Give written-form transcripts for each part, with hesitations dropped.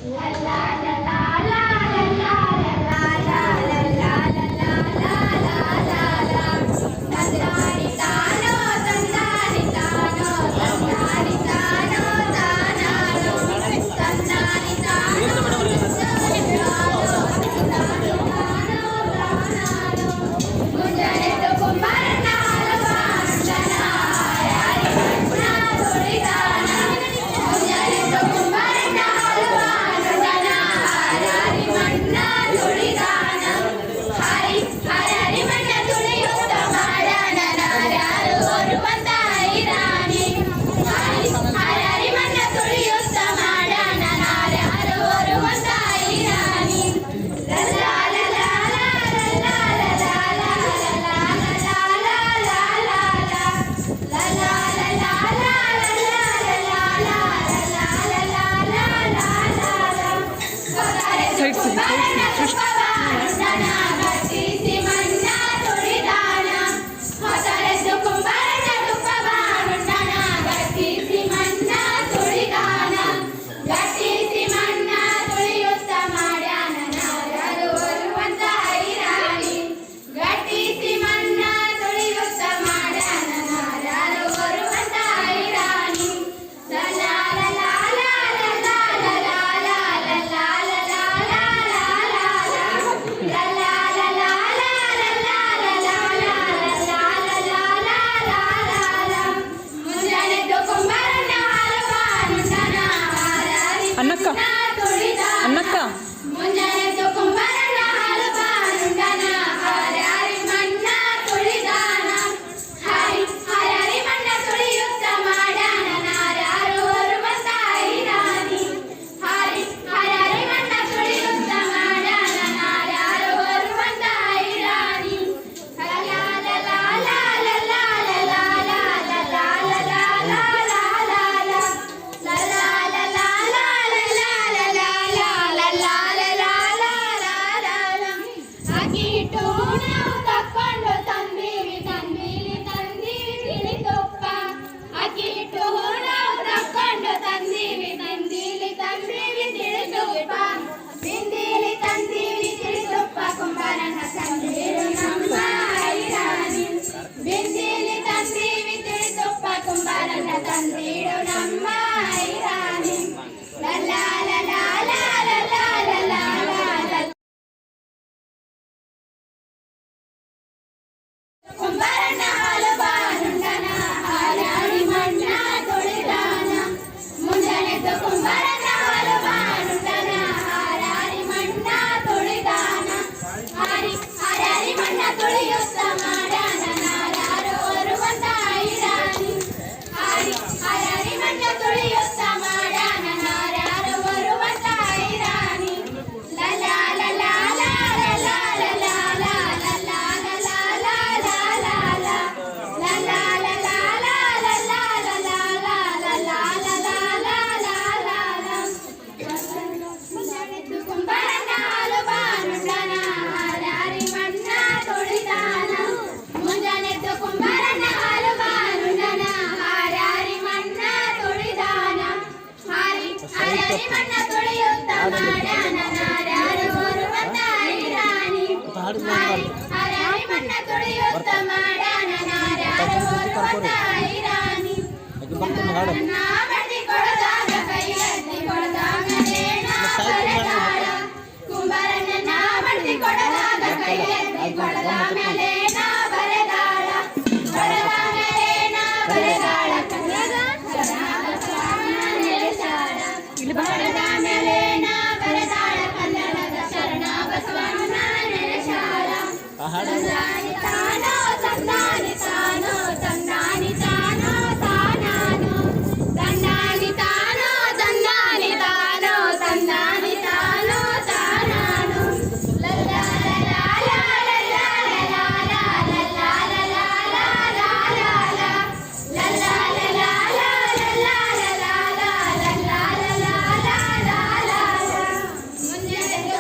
ಮುಂಜಾನೆ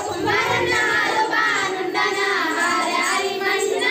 ಕುಂಬಾರನ ಹಾಲು ಬಾನುಂಡನ ಹಾರ್ಯಾರಿ ಮಣ್ಣ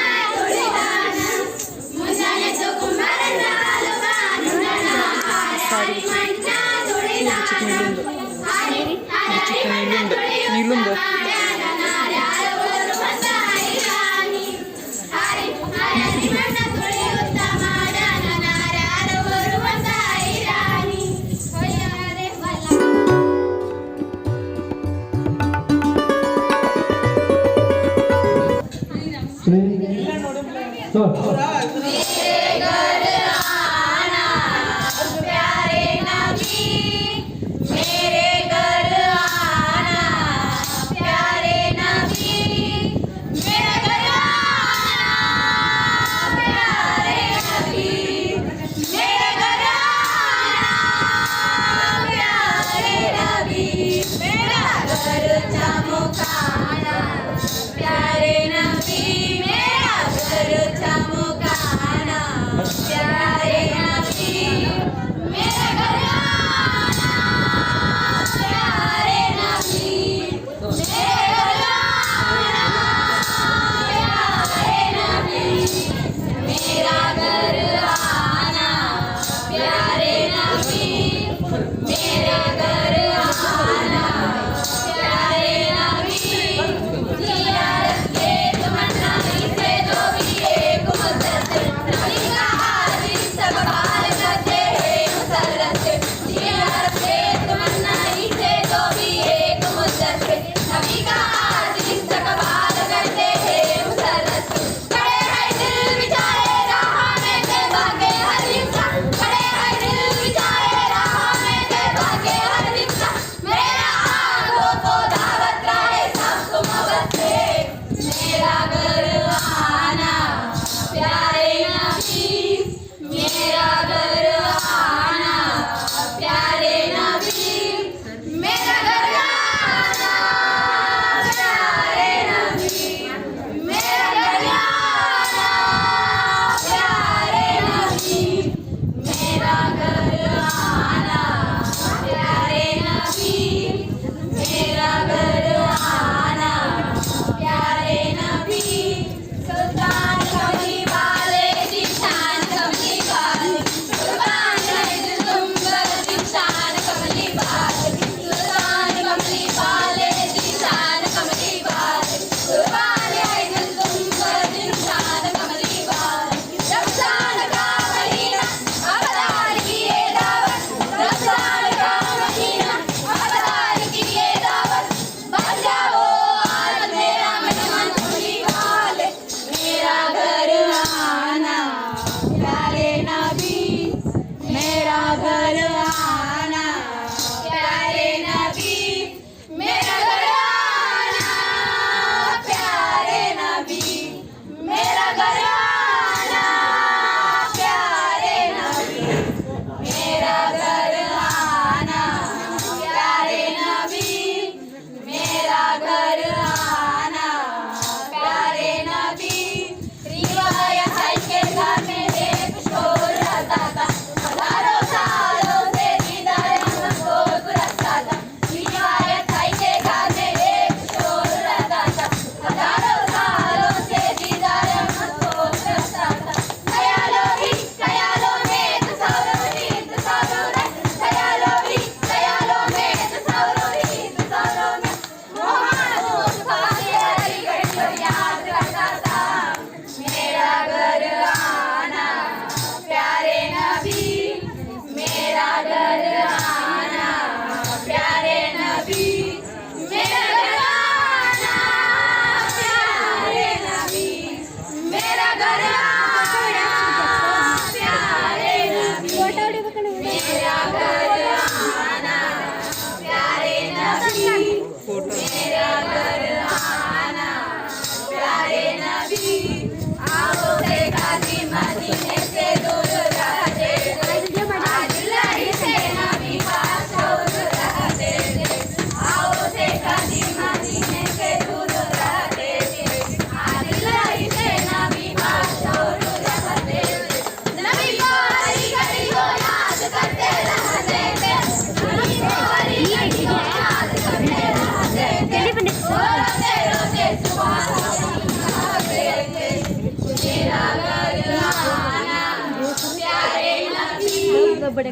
बड़े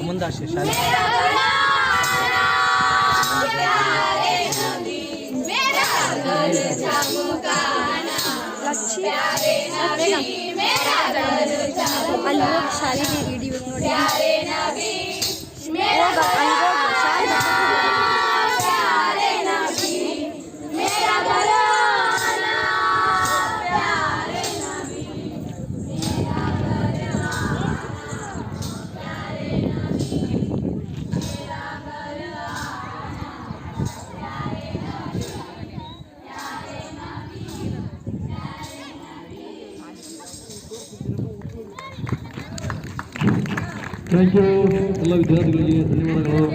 ಮುಂದಾಶೆ ಶಾಲೆ ಅಲ್ಲಿ ಹೋಗಿ ಶಾಲೆಗೆ ವಿಡಿಯೋ ನೋಡಿ ಥ್ಯಾಂಕ್ ಯು ಎಲ್ಲ ವಿದ್ಯಾರ್ಥಿಗಳಿಗೆ ಧನ್ಯವಾದಗಳು.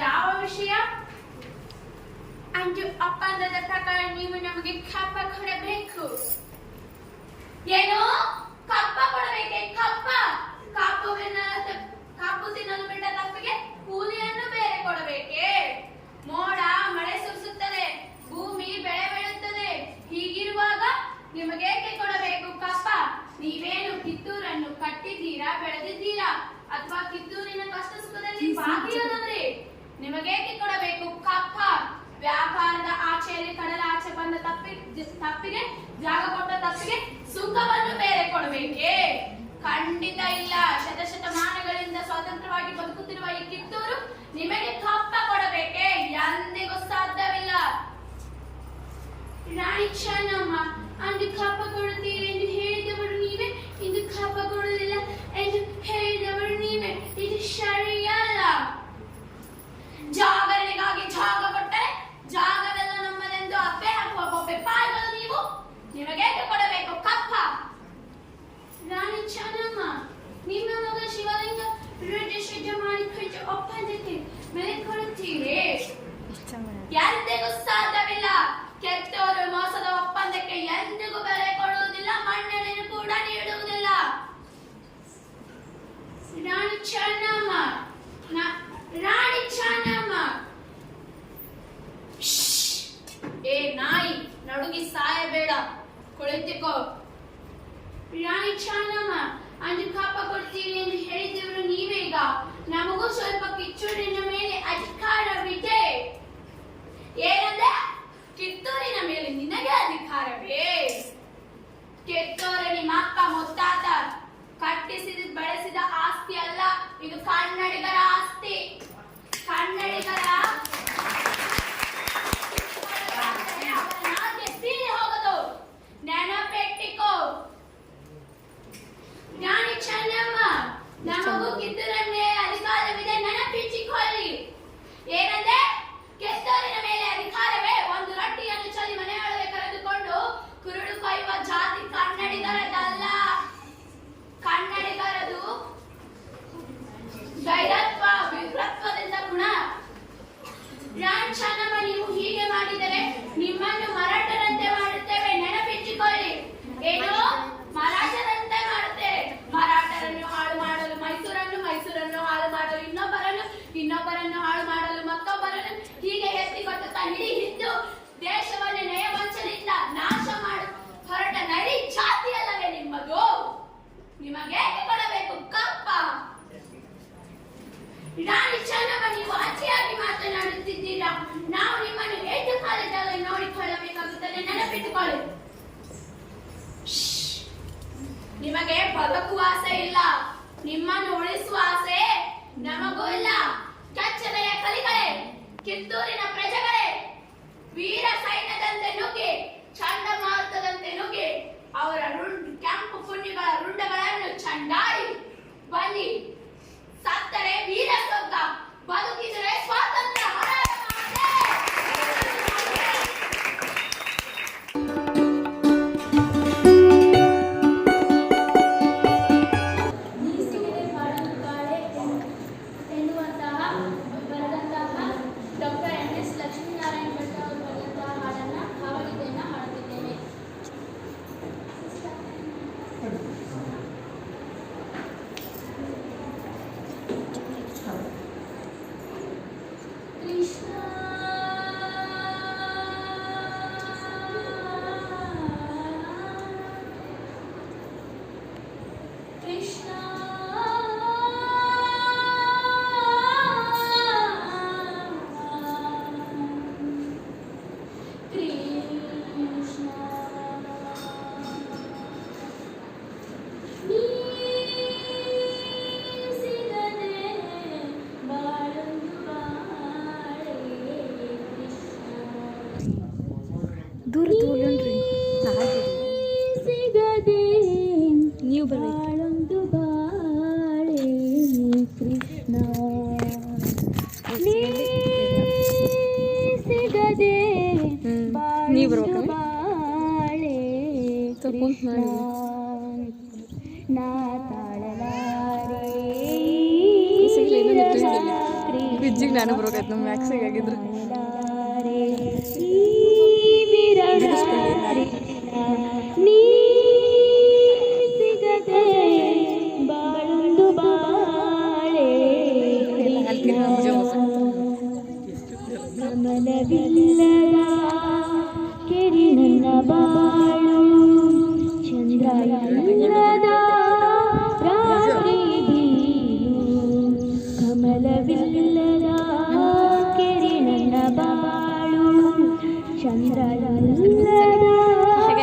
ಯಾವ ವಿಷಯ? ಅಂಜು ಒಪ್ಪಂದದ ಪ್ರಕಾರ ನೀವು ನಮಗೆ ಕಪ್ಪ ಕೊಡಬೇಕು. ಏನು? ಕಪ್ಪ ಕೊಡಬೇಕೆ? ಕಪ್ಪ? ಕಾಪು ತಿನ್ನಲು ಬಿಟ್ಟ ತಪ್ಪಿಗೆ ಕೂಲಿಯನ್ನು ಬೇರೆ ಕೊಡಬೇಕೆ? ಮೋಡ ಮಳೆ ಸುರಿಸುತ್ತದೆ, ಭೂಮಿ ಬೆಳೆ ಬೆಳೆಯುತ್ತದೆ. ಹೀಗಿರುವಾಗ ನಿಮಗೇಕೆ ಕೊಡಬೇಕು ಕಪ್ಪ? ನೀವೇನು ಕಿತ್ತೂರನ್ನು ಕಟ್ಟಿದ್ದೀರಾ, ಬೆಳೆದಿದ್ದೀರಾ, ಅಥವಾ ಕಿತ್ತೂರಿನ ಕಷ್ಟ ಸುಖದಲ್ಲಿ ಭಾಗಿಯಾದವ್ರೆ? ನಿಮಗೇಕೆ ಕೊಡಬೇಕು ಕಪ್ಪ? ವ್ಯಾಪಾರದ ಆಚೆಯಲ್ಲಿ ಕಡಲ ಆಚೆ ಬಂದ ತಪ್ಪಿಗೆ, ಜಾಗ ಕೊಟ್ಟ ತಪ್ಪಿಗೆ ಸುಂಕವನ್ನು ಬೇರೆ ಕೊಡಬೇಕೆ? ಖಂಡಿತ ಇಲ್ಲ. ಶತಶತಮಾನಗಳಿಂದ ಸ್ವತಂತ್ರವಾಗಿ ಬದುಕುತ್ತಿರುವ ಈ ಕಿತ್ತೂರು ನಿಮಗೆ ಕಪ್ಪ ಕೊಡಬೇಕೆ? ಎಂದಿಗೂ ಸಾಧ್ಯವಿಲ್ಲ. ರಾಣಿ ಚೆನ್ನಮ್ಮ ಅಂದು ಕಪ್ಪ ಕೊಡುತ್ತೀರಿ ಎಂದು ಹೇಳಿದವರು ನೀವೇ, ಇಂದು ಕಪ್ಪ ಕೊಡುವುದಿಲ್ಲ ಎಂದು ಹೇಳಿದವರು ನೀವೇ. ಇದು ಸರಿಯಲ್ಲ. ಜಾಗರಣೆಗಾಗಿ ಜಾಗ ಕೊಟ್ಟರೆ ಜಾಗವೆಲ್ಲ ನಮ್ಮದೆಂದು ಅಪ್ಪೆ ಹಾಕುವ ಬೊಬ್ಬೆ ಪಾಲ್ಗಳು ನೀವು. ನಿಮಗೇಕೆ ಕೊಡಬೇಕು ಕಪ್ಪ? ರಾಣಿ ಚೆನ್ನಮ್ಮ, ನಿಮ್ಮ ಮಗ ಶಿವಲಿಂಗ ರಿಜಿಸ್ಟ್ರೇಷನ್ ಮಾಡಿ ಖರ್ಚು ಒಪ್ಪಂದಕ್ಕೆ ಬೆಲೆ ಕೊಡುತ್ತೀರಿ? ಎಂದಿಗೂ ಸಾಧ್ಯವಿಲ್ಲ. ಕೆಟ್ಟವರು ಮೋಸದ ಒಪ್ಪಂದಕ್ಕೆ ಎಂದಿಗೂ ಬೆಲೆ ಕೊಡುವುದಿಲ್ಲ, ಮನ್ನಣೆಯನ್ನು ಕೂಡ ನೀಡುವುದಿಲ್ಲ. ಚೆನ್ನಮ್ಮ ರಾಣಿ ಚೆನ್ನಮ್ಮ. ಏ ನಾಯಿ, ನಡುಗಿ ಸಾಯಬೇಡ, ಕುಳಿತುಕೋ. ರಾಣಿ ಚೆನ್ನಮ್ಮ, ಅಂದು ಕಾಪ ಕೊಡ್ತೀವಿ ಎಂದು ಹೇಳಿದವರು ನೀವೀಗ. ನಮಗೂ ಸ್ವಲ್ಪ ಕಿತ್ತೂರಿನ ಮೇಲೆ ಅಧಿಕಾರವಿದೆ. ಏನಂದ್ರೆ? ಕಿತ್ತೂರಿನ ಮೇಲೆ ನಿನಗೆ ಅಧಿಕಾರವೇ? ಕಿತ್ತೂರು ನಿಮ್ಮ ಅಕ್ಕ ಮುತ್ತಾತ ಕಟ್ಟಿಸಿ ಬೆಳೆಸಿದ ಆಸ್ತಿ ಅಲ್ಲ, ಇದು ಕನ್ನಡಿಗರ ಆಸ್ತಿ. ಕನ್ನಡಿಗರ ಹೋಗದು, ನೆನಪೆಟ್ಟಿಕೋ. ರಾಣಿ ಚೆನ್ನಮ್ಮ, ನಮಗೂ ಕಿತ್ತೂರಿನ ಮೇಲೆ ಅಧಿಕಾರವಿದೆ, ನೆನಪಿಟ್ಟಿಕೊಳ್ಳಿ. ಏನಂದ್ರೆ? ಕಿತ್ತೂರಿನ ಮೇಲೆ ಅಧಿಕಾರವೇ? ಒಂದು ರೊಟ್ಟಿಯನ್ನು ಚಲಿ ಮನೆಯೊಳಗೆ ಕರೆದುಕೊಂಡು ಕುರುಡು ಕೊಯ್ಯುವ ಜಾತಿ ಕನ್ನಡಿಗರದಲ್ಲ. ಕನ್ನಡಿಗರದು ಧೈರ್ಯತ್ವ, ವೀರತ್ವದಿಂದ ಗುಣ. ರಾಣಿ ಚೆನ್ನಮ್ಮ, ನೀವು ಹೀಗೆ ಮಾಡಿದರೆ ನಿಮ್ಮನ್ನು ಮರಾಠರಂತೆ ಮಾಡುತ್ತೇವೆ, ನೆನಪಿಟ್ಟುಕೊಳ್ಳಿ. ಏನು? ಮರಾಠರಂತೆ ಮಾಡುತ್ತೇವೆ. ಮರಾಠರನ್ನು ಹಾಳು ಮಾಡಲು ಮೈಸೂರನ್ನು, ಮೈಸೂರನ್ನು ಹಾಳು ಮಾಡಲು ಇನ್ನೊಬ್ಬರನ್ನು ಹಾಳು ಮಾಡಲು ಮತ್ತೊಬ್ಬರನ್ನು, ಹೀಗೆ ಎತ್ತಿಕೊಟ್ಟುತ್ತಾ ಇಡೀ ಹಿಂದೂ ದೇಶವನ್ನು ನಯವಂಚನೆಯಿಂದ ನಾಶ ಮಾಡು ಹೊರಟ ನರಿ ಜಾತಿ ಅಲ್ಲವೇ ನಿಮ್ಮದು? ನಿಮಗೆ ಕೊಡಬೇಕು ಕಪ್ಪ. ರಾಣಿ ಚೆನ್ನಮ್ಮ, ನೀವು ಅತಿಯಾಗಿ ಮಾತನಾಡುತ್ತಿದ್ದೀರಾ. ನಾವು ನಿಮ್ಮನ್ನು ಎಷ್ಟು ಕಾಲದಲ್ಲಿ ನೋಡಿಕೊಳ್ಳಬೇಕಾಗುತ್ತದೆ, ನೆನಪಿಟ್ಟುಕೊಳ್ಳಿ. ನಿಮಗೆ ಬದುಕುವ ಆಸೆ ಇಲ್ಲ, ನಿಮ್ಮನ್ನು ಉಳಿಸುವ ಆಸೆ ನಮಗೂ ಇಲ್ಲ. ಕಚ್ಚದೆಯ ಕಲಿಗಳೇ, ಕಿತ್ತೂರಿನ ಪ್ರಜೆಗಳೇ, ವೀರ ಸೈನ್ಯದಂತೆ ನುಗ್ಗಿ, ಚಂಡಮಾರುತದಂತೆ ನುಗ್ಗಿ, ಅವರ ಕೆಂಪು ಪುಣ್ಯಗಳ ರುಂಡಗಳನ್ನು ಚಂಡಾಡಿ ಬನ್ನಿ. ಸತ್ತರೆ ವೀರ ಸ್ವರ್ಗ, ಬದುಕಿದರೆ ಸ್ವಾತಂತ್ರ್ಯ. ದೂರ ತೋಲನ್ರಿ ಸಿಗದೆ ನೀವು ಬಾಳೊಂದು ಬಾಳೆ ಕೃಷ್ಣ ಸಿಗದೆ ಬಾಳೊಂದು ಬಾಳೆ ಕೃಷ್ಣ ನಾ ತಾಳಲಾರೆ ವಿಜ್ಜಿಗೆ ನಾನು ಬರೋಕಾಯ್ತು ನಮ್ಮ ಮ್ಯಾಕ್ಸಿಗೆ ಆಗಿದ್ರು ನೀ ಸಿಗದೆ ಬಾಳೊಂದು ಬಾಳೆ ಕಮಲವಿಲ್ಲದ ಕೆರಿ ನನ್ನ ಬಾಳು ಚಂದ್ರ ಇಲ್ಲದ ರಾತ್ರಿ ಬೀಳು ಕಮಲವಿಲ್ಲದ ಕೆರಿ ನನ್ನ ಬಾಳು ಚಂದ್ರ ಇಲ್ಲದ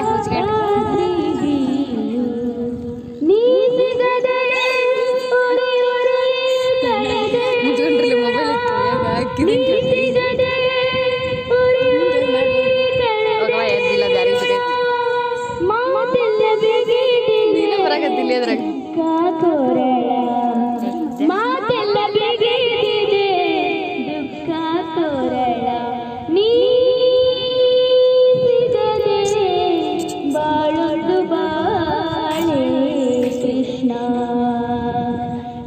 ರಾತ್ರಿ ಬೀಳು ನೀ ಸಿಗದೆ ಮುಚ್ಕೊಂಡ್ರಲ್ಲಿ ಮೊಬೈಲ್ ಇತ್ತು ಹಾಕಿದೆ ನೀನು ಬರಾಕತ್ತಿಲ್ಲ ಅದ್ರಾಗ ಮಾತೆಲ್ಲ ಬೇಗಿದೆ ದುಃಖ ತೋರಳ ನೀ ಸಿಗದೆ ಬಾಳೊಂದು ಬಾಳೆ ಕೃಷ್ಣ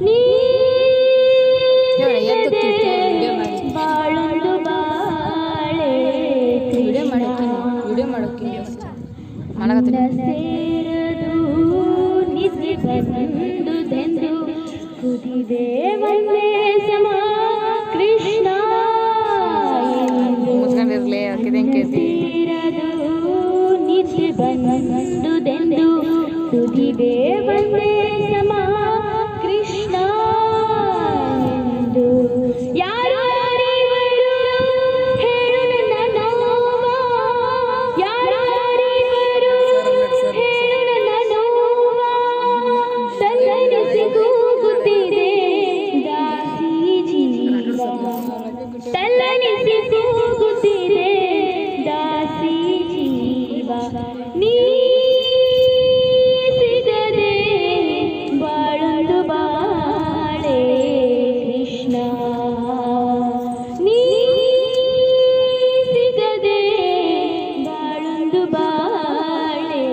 ನೀ ಬಾಳೊಂದು ಬಾಳೆ ವಿಡಿಯೋ ಮಾಡೋಕೆ ಸೇರದು ನಿಸಿ ಬಂದು ಕುದಿದೆ ನಿಧಿ ಬಂದುದೆಂದು ತುದಿಗೆ ಬಂದೇ ಸಮ ಕೃಷ್ಣ ಎಂದು ಯಾರು ಯಾರಿವರು ಹೇಳು ನನ್ನ ನೋವ ಯಾರು ಯಾರಿವರು ಹೇಳು ನನ್ನ ನೋವ ತಲ್ಲಣಿಸಿ ಕೂಗುತ್ತಿದೆ ದಾಸಿ ಜೀವ ತಲ್ಲಣಿಸಿ ಕೂಗುತ್ತಿದೆ ದಾಸಿ ಜೀವ ನೀ ಸಿಗದೆ ಬಾಳಲು ಬಾಳೆ ಕೃಷ್ಣ ನೀ ಸಿಗದೆ ಬಾಳಲು ಬಾಳೆ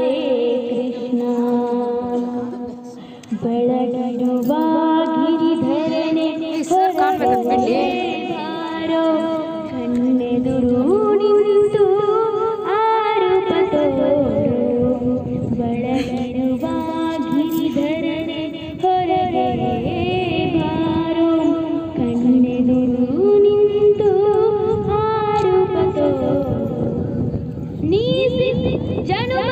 ಕೃಷ್ಣ ಬೆಳಗಿರುವ ಗಿರಿಧರನೆ ಬಾರೋ ಕಣ್ಣೆದುರು ನಿಂತು ಆರುಪ ತೋರು ಬೆಳಗಿರುವ ಗಿರಿಧರನೆ ಹೊರಗೆ ಬಾರೋ ಕಣ್ಣೆದುರು ನಿಂತು ಆರುಪ ತೋರು ನೀ ಜನುಮ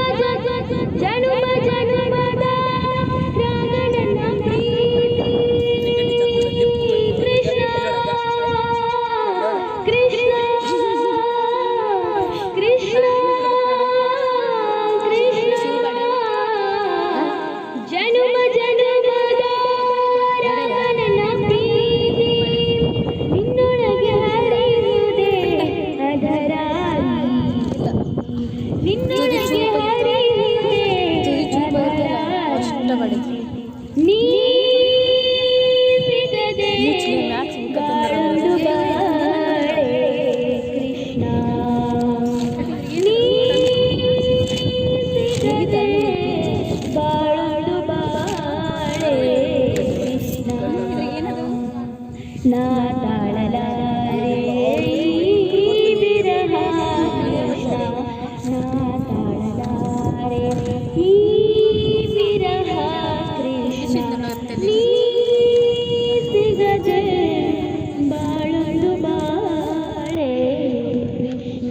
ಜನುಮ ಜನುಮದ ರಾಗಣನ ಪ್ರೀತಿ ಕೃಷ್ಣ ಕೃಷ್ಣ ಕೃಷ್ಣ ಕೃಷ್ಣ ಜನುಮ ಜನುಮದ ರಾಗಣನ ಪ್ರೀತಿ ನಿನ್ನೊಳಗೆ ಹರಿಯುವುದೇ ಅದರಾಗಿ ನಿನ್ನೊಳಗೆ ಹರಿಯುವುದೇ ಅದರಾಗಿ ನೀ ಸಿಗದೆ ಬಾಳಲು ಬಾಳೆ ಕೃಷ್ಣ ನೀ ಸಿಗದೆ ಬಾಳಲು ಬಾಳೆ ಕೃಷ್ಣ ನಾ ತಾಳಲಾರೆ ಈ ವಿರಹ ಕೃಷ್ಣ ನಾ ತಾಳಲಾರೆ ಈ ವಿರಹ ಕೃಷ್ಣ ನೀ ಸಿಗದೆ ಬಾಳಲು ಬಾಳೆ ಕೃಷ್ಣ